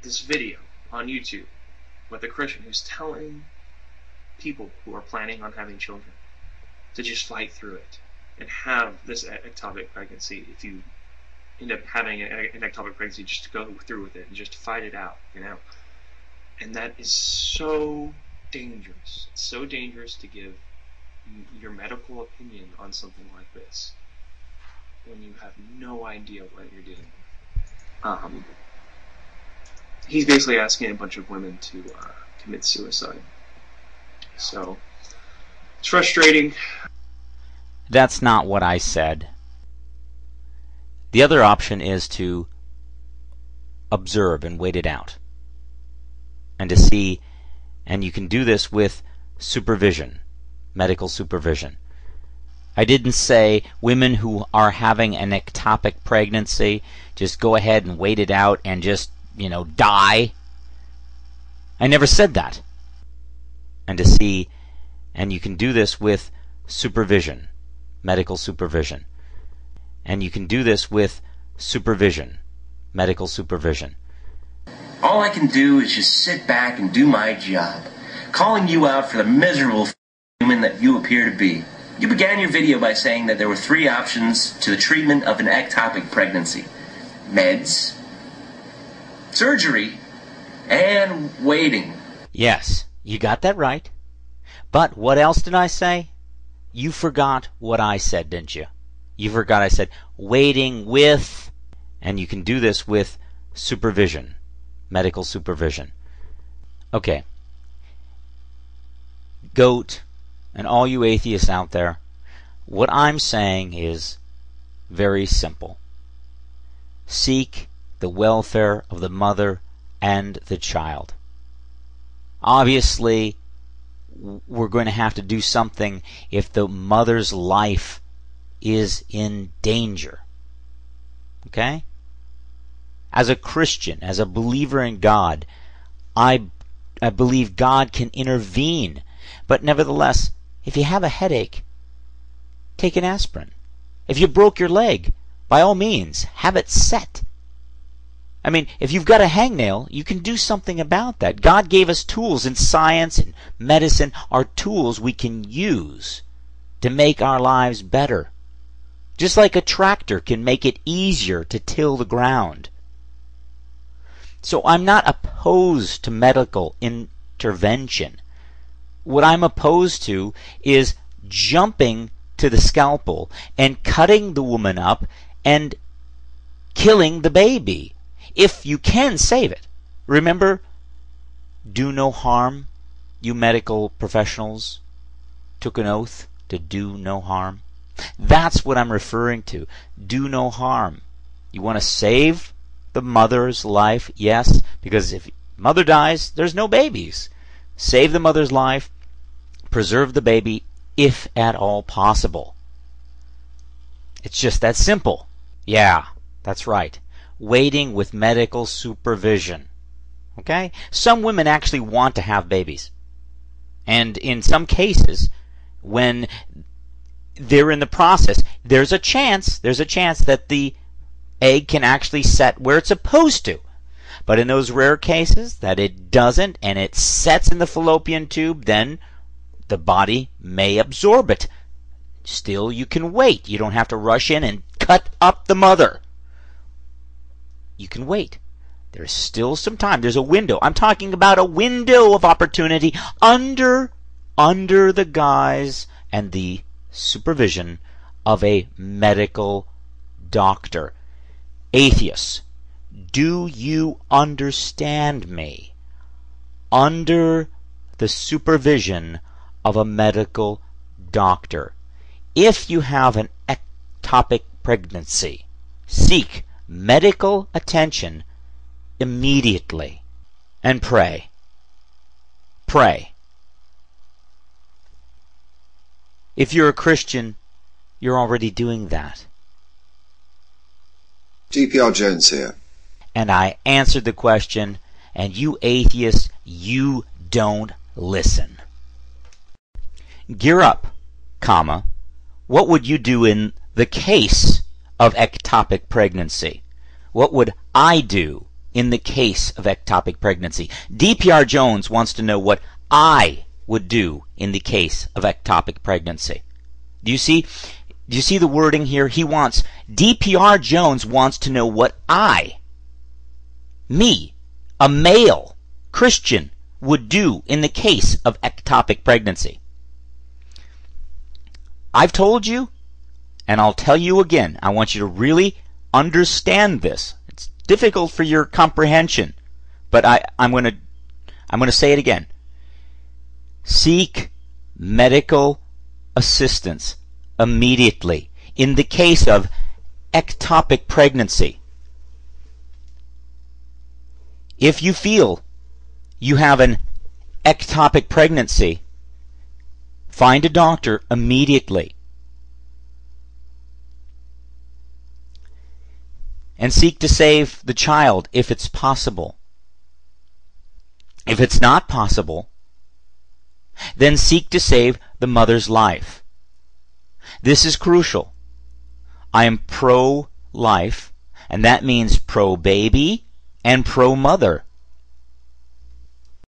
this video on YouTube with a Christian who's telling people who are planning on having children to just fight through it and have this ectopic pregnancy. If you end up having an ectopic pregnancy, just to go through with it and just to fight it out, you know. And that is so dangerous. It's so dangerous to give your medical opinion on something like this when you have no idea what you're dealing with. He's basically asking a bunch of women to commit suicide. So, it's frustrating. That's not what I said. The other option is to observe and wait it out. And to see, and you can do this with supervision, medical supervision. I didn't say women who are having an ectopic pregnancy just go ahead and wait it out and just, die. I never said that. And to see, and you can do this with supervision, medical supervision. And you can do this with supervision, medical supervision. All I can do is just sit back and do my job, calling you out for the miserable human that you appear to be. You began your video by saying that there were 3 options to the treatment of an ectopic pregnancy: meds, surgery, and waiting. Yes, you got that right. But what else did I say? You forgot what I said, didn't you? You forgot I said waiting with, and you can do this with supervision, medical supervision. Okay. Goat, and all you atheists out there, what I'm saying is very simple. Seek the welfare of the mother and the child. Obviously, we're going to have to do something if the mother's life is in danger. Okay? As a Christian, as a believer in God, I believe God can intervene. But nevertheless, if you have a headache, take an aspirin. If you broke your leg, by all means, have it set. I mean, if you've got a hangnail, you can do something about that. God gave us tools in science and medicine, are tools we can use to make our lives better. Just like a tractor can make it easier to till the ground. So I'm not opposed to medical intervention. What I'm opposed to is jumping to the scalpel and cutting the woman up and killing the baby. If you can save it. Remember, do no harm. You medical professionals took an oath to do no harm. That's what I'm referring to. Do no harm. You want to save the mother's life? Yes, because if mother dies, there's no babies. Save the mother's life. Preserve the baby, if at all possible. It's just that simple. Yeah, that's right. Waiting with medical supervision. Okay? Some women actually want to have babies. And in some cases, when they're in the process, there's a chance that the egg can actually set where it's supposed to. But in those rare cases that it doesn't and it sets in the fallopian tube, then the body may absorb it. Still, you can wait. You don't have to rush in and cut up the mother. You can wait. There's still some time. There's a window. I'm talking about a window of opportunity under the guise and the supervision of a medical doctor. Atheists, do you understand me? Under the supervision of a medical doctor. If you have an ectopic pregnancy, seek medical attention immediately and pray. Pray. If you're a Christian, you're already doing that. GPR Jones here. And I answered the question, and you atheists, you don't listen. Gear up, comma. What would you do in the case of ectopic pregnancy? What would I do in the case of ectopic pregnancy. DPR Jones wants to know what I would do in the case of ectopic pregnancy. Do you see the wording here? DPR Jones wants to know what me, a male Christian, would do in the case of ectopic pregnancy. I've told you, and I'll tell you again, I want you to really understand this. It's difficult for your comprehension, but I'm going to say it again. Seek medical assistance immediately in the case of ectopic pregnancy. If you feel you have an ectopic pregnancy, find a doctor immediately and seek to save the child if it's possible. If it's not possible, then seek to save the mother's life. This is crucial. I am pro-life, and that means pro-baby and pro-mother.